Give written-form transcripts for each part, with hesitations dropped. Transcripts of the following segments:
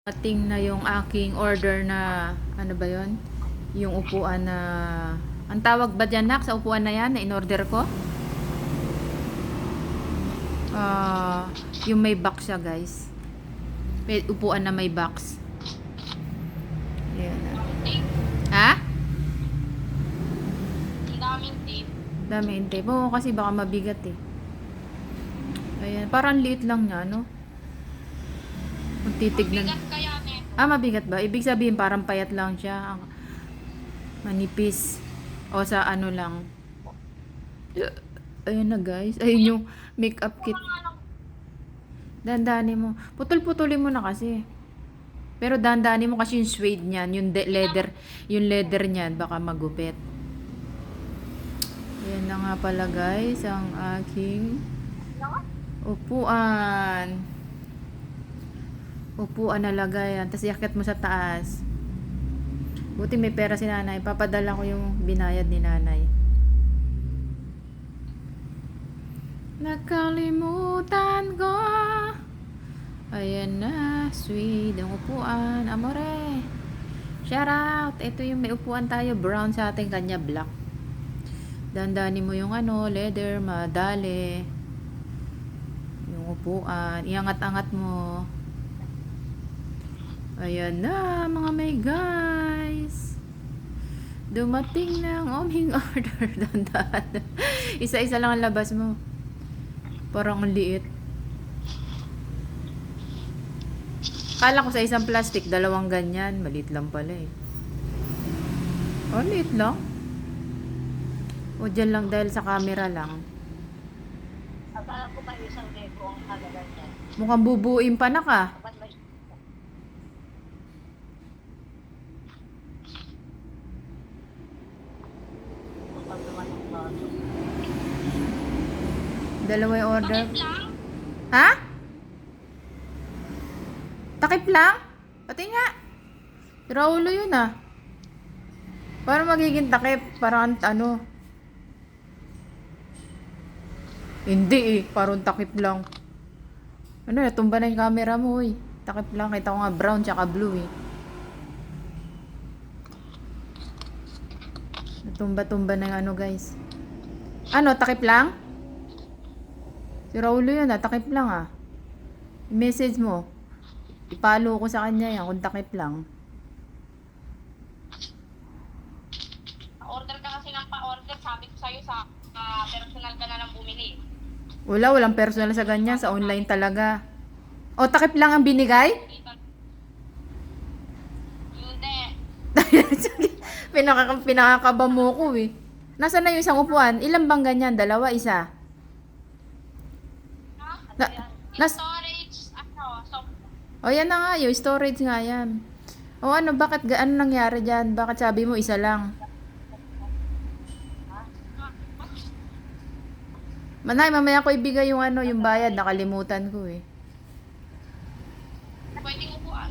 Ating na yung aking order na, ano ba yon? Yung upuan na, ang tawag ba dyan nak sa upuan na yan na in-order ko? Yung may box siya guys. May upuan na may box. Ayan na. Ha? Ang daming tape. Daming tape. Oo, kasi baka mabigat eh. Ayan, parang liit lang niya, no? Kung titignan. Mabigat kaya neto. Mabigat ba? Ibig sabihin parang payat lang siya. Manipis. O sa ano lang. Ayun na guys. Ayun yung makeup kit. Dandanin mo. Putol-putulin mo na kasi. Pero dandanin mo kasi yung suede niyan. Yung leather niyan. Baka magupit. Ayan na nga pala guys. Ang aking upuan. Upuan na lagayan. Tapos iakit mo sa taas. Buti may pera si nanay. Papadala ko yung binayad ni nanay. Nakalimutan ko. Ayan na. Sweet. Ang upuan. Amore. Shout out. Ito yung may upuan tayo. Brown sa ating kanya. Black. Dandani mo yung ano. Leather. Madali. Yung upuan. Iangat-angat mo. Ayan na. Mga may guys. Dumating na ang aming order. Dandan. Isa-isa lang ang labas mo. Parang ang liit. Kala ko sa isang plastic, dalawang ganyan. Maliit lang pala eh. Oh, liit lang. O, dyan lang dahil sa camera lang. Akala ko pa isang deko ang halaga niya. Mukhang bubuin pa na ka. Dapat may pagkaman ng baso. Dalawa yung order. Bakit lang? Ha? Takip lang? Pati nga. Raulo yun ah. Parang magiging takip. Parang ano. Hindi eh. Parang takip lang. Ano, natumba na yung camera mo eh. Takip lang. Kita ko nga brown tsaka blue eh. Natumba-tumba na yung ano guys. Ano, takip lang? Si Raulo yun ah. Takip lang ah. I-message mo. Ipalo ko sa kanya yan kung takip lang. Pa-order ka kasi ng pa-order. Sabi ko sa'yo sa personal ka na lang bumili. Walang personal sa ganyan. Sa online talaga. O, takip lang ang binigay? Hindi. Pinakakaba mo ko eh. Nasaan na yung isang upuan? Ilan bang ganyan? Dalawa, isa? Ha? Na- nas- Storage, soft. O, yan na nga. Yung storage nga yan. O, ano? Bakit? Ano nangyari dyan? Bakit sabi mo isa lang? Manay, mamaya ko ibigay yung ano, yung bayad. Nakalimutan ko eh. Pwedeng upuan.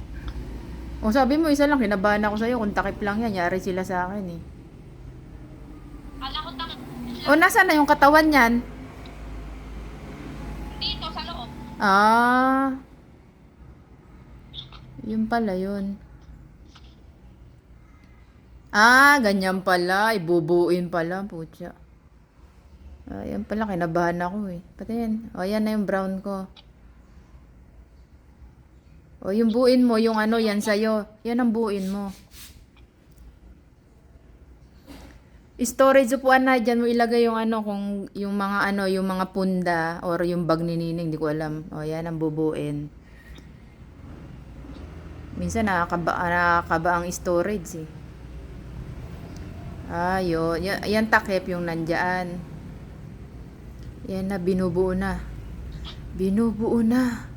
O, sabi mo isa lang. Kinabahan ako sa'yo. Kung takip lang yan, yari sila sa akin eh. Kala ko O, nasaan na yung katawan yan? dito sa loob. Ah. Yun pala yun. Ganyan pala. Ibubuin pala. Putya. Yan pala. Kinabahan ako eh. Pati yan. O, yan na yung brown ko. O, yung buuin mo. Yung ano, yan sa'yo. Yan ang buuin mo. Storage upuan na. Diyan mo ilagay yung ano, kung yung mga ano, yung mga punda or yung bag ni Nining. Di ko alam. O, yan ang bubuin. Minsan nakakaba ang storage eh. Yun. Yan takip yung nandyan. Yan na, binubuo na. Binubuo na.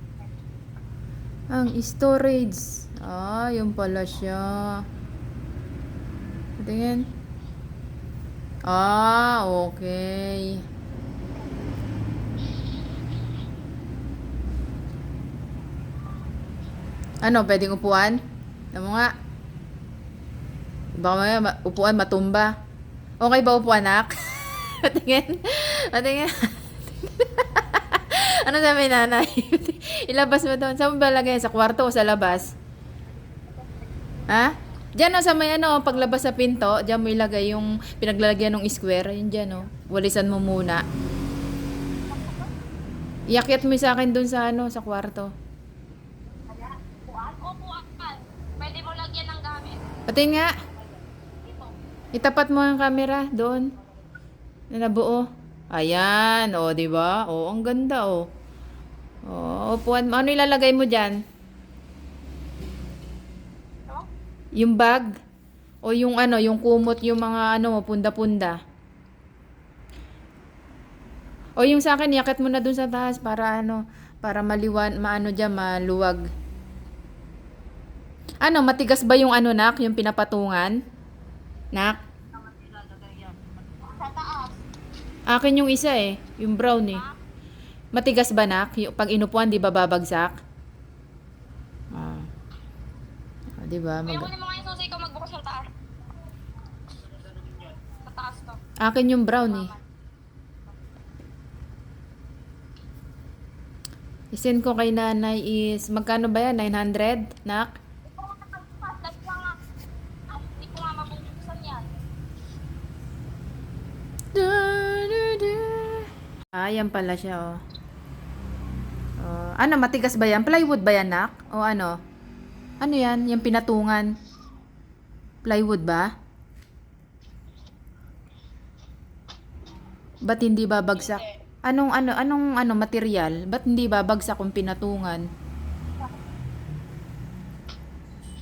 Ang storage. Yun pala siya. Tingin. Okay. Ano, pwedeng upuan? Ano mo nga? Baka may upuan matumba. Okay ba upuan, nak? Patingin. Patingin. Ano sabi nanay? Ilabas mo doon. Saan mo ba lagay? Sa kwarto o sa labas? Ha? Diyan o sa may ano, paglabas sa pinto, diyan mo ilagay yung pinaglalagyan ng square. Yun dyan o. Walisan mo muna. Iakyat mo sa akin dun sa ano, sa kwarto. Upuan? Upuan. Pwede mo lagyan ng gamit. Pati nga, Dito. itapat mo ang camera doon. Na nabuo. Ayan, o, di ba? O, ang ganda, o. O, upuan mo. Ano ilalagay mo dyan? No? Yung bag? O yung ano, yung kumot, yung mga ano mo, punda-punda? O yung sa akin, yakit mo na dun sa taas para ano, para maano dyan, maluwag. Ano, matigas ba yung ano, nak? Yung pinapatungan? Nak? Sa taas. Akin yung isa eh, yung brown eh. Ha? Matigas ba, nak? Yung, pag inupuan, di ba babagsak? Ah. Ah, di ba? Kuya, kunin mo nga yung susi ko magbukas ng taas. Sa taas to. Akin yung brown eh. Isend ko kay nanay is, magkano ba yan? 900, nak? Ito nga nagbukas. Dahil ka nga. Hindi ko nga mabubuksan yan. Ah, yan pala siya, oh. Oh, ano, matigas ba yan? Plywood ba yan, nak? O ano? Ano yan? Yung pinatungan? Plywood ba? Ba't hindi babagsak? Anong material? Ba't hindi babagsak kung pinatungan?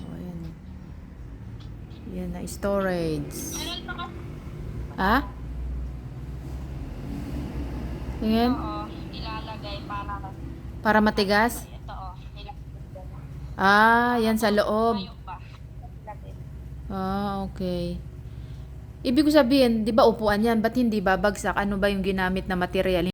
Oh, yan. Yan na, storage. Meron pa kasi. Ha? Tingin? Oo. Ilalagay Para matigas? ito oh. Ilalagay. Ah, yan sa loob. Tayo ba? Ilagay. Ah, okay. Ibig ko sabihin, di ba upuan yan? Ba't hindi babagsak? Ano ba yung ginamit na material?